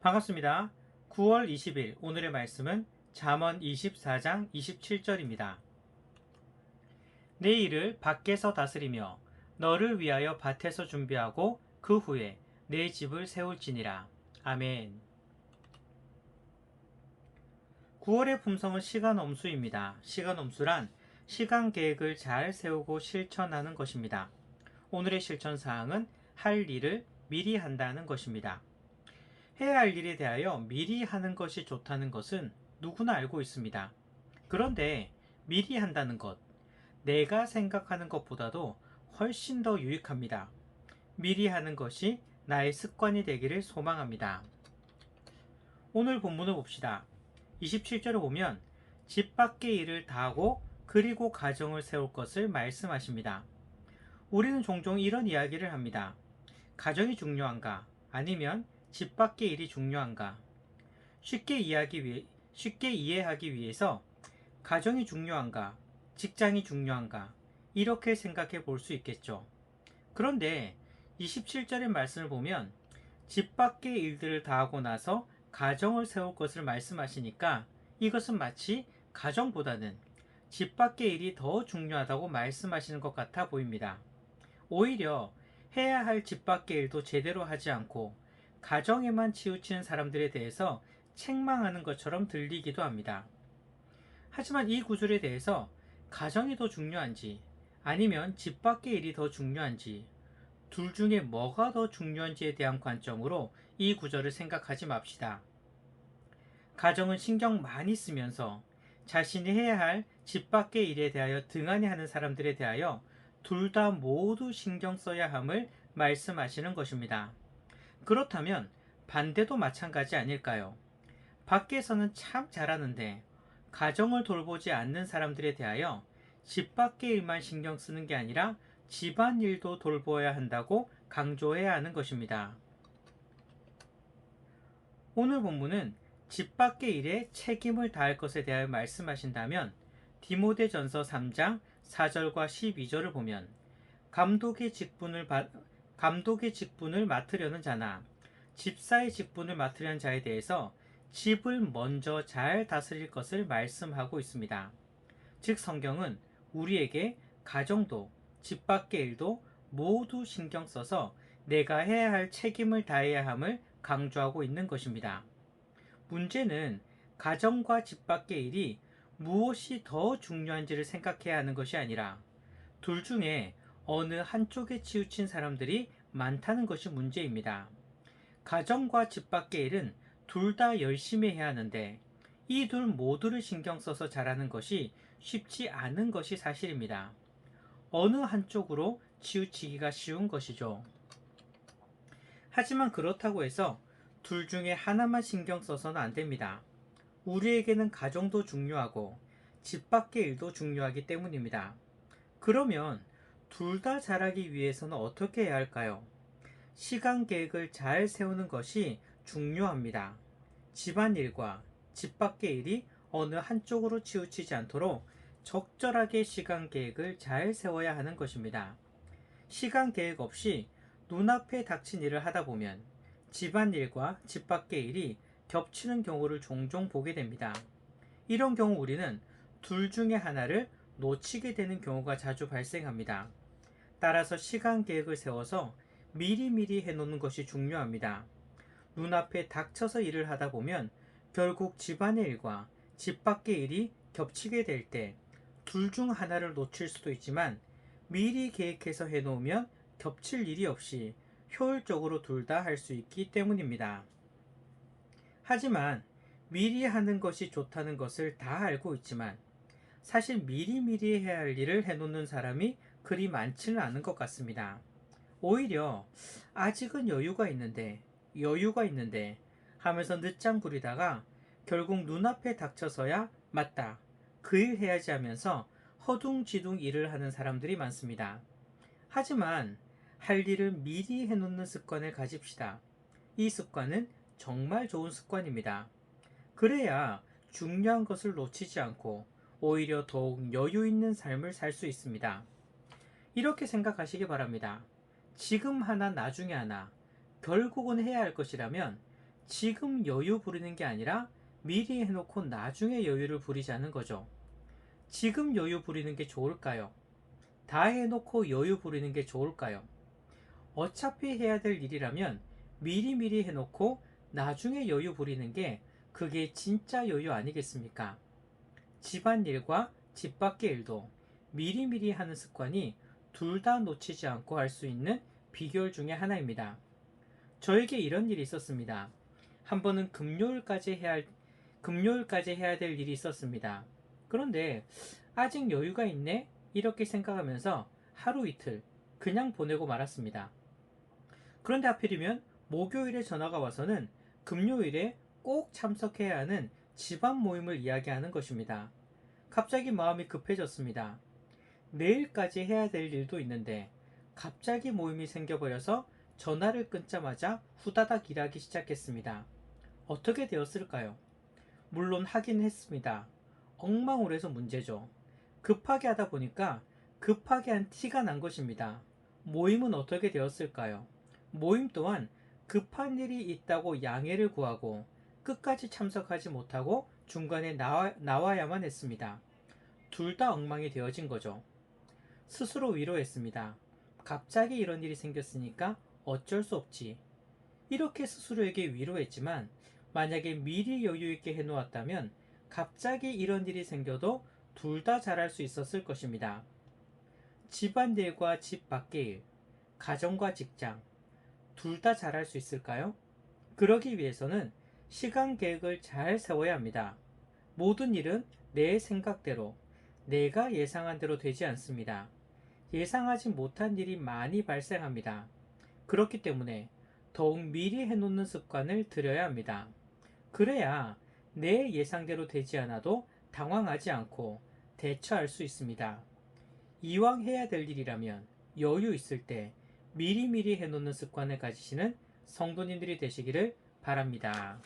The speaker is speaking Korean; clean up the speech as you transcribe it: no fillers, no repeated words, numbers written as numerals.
반갑습니다. 9월 20일 오늘의 말씀은 잠언 24장 27절입니다. 내 일을 밖에서 다스리며 너를 위하여 밭에서 준비하고 그 후에 내 집을 세울지니라. 아멘. 9월의 품성은 시간 엄수입니다. 시간 엄수란 시간 계획을 잘 세우고 실천하는 것입니다. 오늘의 실천 사항은 할 일을 미리 한다는 것입니다. 해야 할 일에 대하여 미리 하는 것이 좋다는 것은 누구나 알고 있습니다. 그런데 미리 한다는 것, 내가 생각하는 것보다도 훨씬 더 유익합니다. 미리 하는 것이 나의 습관이 되기를 소망합니다. 오늘 본문을 봅시다. 27절을 보면 집 밖의 일을 다하고 그리고 가정을 세울 것을 말씀하십니다. 우리는 종종 이런 이야기를 합니다. 가정이 중요한가? 아니면 집 밖의 일이 중요한가? 쉽게 이해하기 위해서 가정이 중요한가? 직장이 중요한가? 이렇게 생각해 볼 수 있겠죠. 그런데 27절의 말씀을 보면 집 밖의 일들을 다 하고 나서 가정을 세울 것을 말씀하시니까 이것은 마치 가정보다는 집 밖의 일이 더 중요하다고 말씀하시는 것 같아 보입니다. 오히려 해야 할 집 밖의 일도 제대로 하지 않고 가정에만 치우치는 사람들에 대해서 책망하는 것처럼 들리기도 합니다. 하지만 이 구절에 대해서 가정이 더 중요한지 아니면 집 밖의 일이 더 중요한지 둘 중에 뭐가 더 중요한지에 대한 관점으로 이 구절을 생각하지 맙시다. 가정은 신경 많이 쓰면서 자신이 해야 할 집 밖의 일에 대하여 등한히 하는 사람들에 대하여 둘 다 모두 신경 써야 함을 말씀하시는 것입니다. 그렇다면 반대도 마찬가지 아닐까요? 밖에서는 참 잘하는데 가정을 돌보지 않는 사람들에 대하여 집 밖의 일만 신경 쓰는 게 아니라 집안 일도 돌보아야 한다고 강조해야 하는 것입니다. 오늘 본문은 집 밖의 일에 책임을 다할 것에 대하여 말씀하신다면 디모데전서 3장 4절과 12절을 보면 감독의 직분을 맡으려는 자나 집사의 직분을 맡으려는 자에 대해서 집을 먼저 잘 다스릴 것을 말씀하고 있습니다. 즉 성경은 우리에게 가정도 집 밖의 일도 모두 신경 써서 내가 해야 할 책임을 다해야 함을 강조하고 있는 것입니다. 문제는 가정과 집 밖의 일이 무엇이 더 중요한지를 생각해야 하는 것이 아니라 둘 중에 어느 한쪽에 치우친 사람들이 많다는 것이 문제입니다. 가정과 집 밖의 일은 둘 다 열심히 해야 하는데 이 둘 모두를 신경 써서 잘하는 것이 쉽지 않은 것이 사실입니다. 어느 한쪽으로 치우치기가 쉬운 것이죠. 하지만 그렇다고 해서 둘 중에 하나만 신경 써서는 안 됩니다. 우리에게는 가정도 중요하고 집 밖의 일도 중요하기 때문입니다. 그러면 둘 다 잘하기 위해서는 어떻게 해야 할까요? 시간 계획을 잘 세우는 것이 중요합니다. 집안일과 집 밖의 일이 어느 한쪽으로 치우치지 않도록 적절하게 시간 계획을 잘 세워야 하는 것입니다. 시간 계획 없이 눈앞에 닥친 일을 하다 보면 집안일과 집 밖의 일이 겹치는 경우를 종종 보게 됩니다. 이런 경우 우리는 둘 중에 하나를 놓치게 되는 경우가 자주 발생합니다. 따라서 시간 계획을 세워서 미리미리 해놓는 것이 중요합니다. 눈앞에 닥쳐서 일을 하다 보면 결국 집안의 일과 집 밖의 일이 겹치게 될 때 둘 중 하나를 놓칠 수도 있지만 미리 계획해서 해놓으면 겹칠 일이 없이 효율적으로 둘 다 할 수 있기 때문입니다. 하지만 미리 하는 것이 좋다는 것을 다 알고 있지만 사실 미리미리 해야 할 일을 해놓는 사람이 그리 많지는 않은 것 같습니다. 오히려 아직은 여유가 있는데 하면서 늦장 부리다가 결국 눈앞에 닥쳐서야 맞다, 그 일 해야지 하면서 허둥지둥 일을 하는 사람들이 많습니다. 하지만 할 일을 미리 해놓는 습관을 가집시다. 이 습관은 정말 좋은 습관입니다. 그래야 중요한 것을 놓치지 않고 오히려 더욱 여유 있는 삶을 살 수 있습니다. 이렇게 생각하시기 바랍니다. 지금 하나 나중에 하나 결국은 해야 할 것이라면 지금 여유 부리는 게 아니라 미리 해놓고 나중에 여유를 부리자는 거죠. 지금 여유 부리는 게 좋을까요? 다 해놓고 여유 부리는 게 좋을까요? 어차피 해야 될 일이라면 미리미리 해놓고 나중에 여유 부리는 게 그게 진짜 여유 아니겠습니까? 집안일과 집 밖의 일도 미리미리 하는 습관이 둘 다 놓치지 않고 할 수 있는 비결 중에 하나입니다. 저에게 이런 일이 있었습니다. 한 번은 금요일까지 해야 될 일이 있었습니다. 그런데 아직 여유가 있네? 이렇게 생각하면서 하루 이틀 그냥 보내고 말았습니다. 그런데 하필이면 목요일에 전화가 와서는 금요일에 꼭 참석해야 하는 집안 모임을 이야기하는 것입니다. 갑자기 마음이 급해졌습니다. 내일까지 해야 될 일도 있는데 갑자기 모임이 생겨버려서 전화를 끊자마자 후다닥 일하기 시작했습니다. 어떻게 되었을까요? 물론 하긴 했습니다. 엉망으로 해서 문제죠. 급하게 하다 보니까 급하게 한 티가 난 것입니다. 모임은 어떻게 되었을까요? 모임 또한 급한 일이 있다고 양해를 구하고 끝까지 참석하지 못하고 중간에 나와야만 했습니다. 둘 다 엉망이 되어진 거죠. 스스로 위로했습니다. 갑자기 이런 일이 생겼으니까 어쩔 수 없지. 이렇게 스스로에게 위로했지만 만약에 미리 여유 있게 해놓았다면 갑자기 이런 일이 생겨도 둘 다 잘할 수 있었을 것입니다. 집안일과 집 밖의 일, 가정과 직장, 둘 다 잘할 수 있을까요? 그러기 위해서는 시간 계획을 잘 세워야 합니다. 모든 일은 내 생각대로, 내가 예상한 대로 되지 않습니다. 예상하지 못한 일이 많이 발생합니다. 그렇기 때문에 더욱 미리 해놓는 습관을 들여야 합니다. 그래야 내 예상대로 되지 않아도 당황하지 않고 대처할 수 있습니다. 이왕 해야 될 일이라면 여유 있을 때 미리미리 해놓는 습관을 가지시는 성도님들이 되시기를 바랍니다.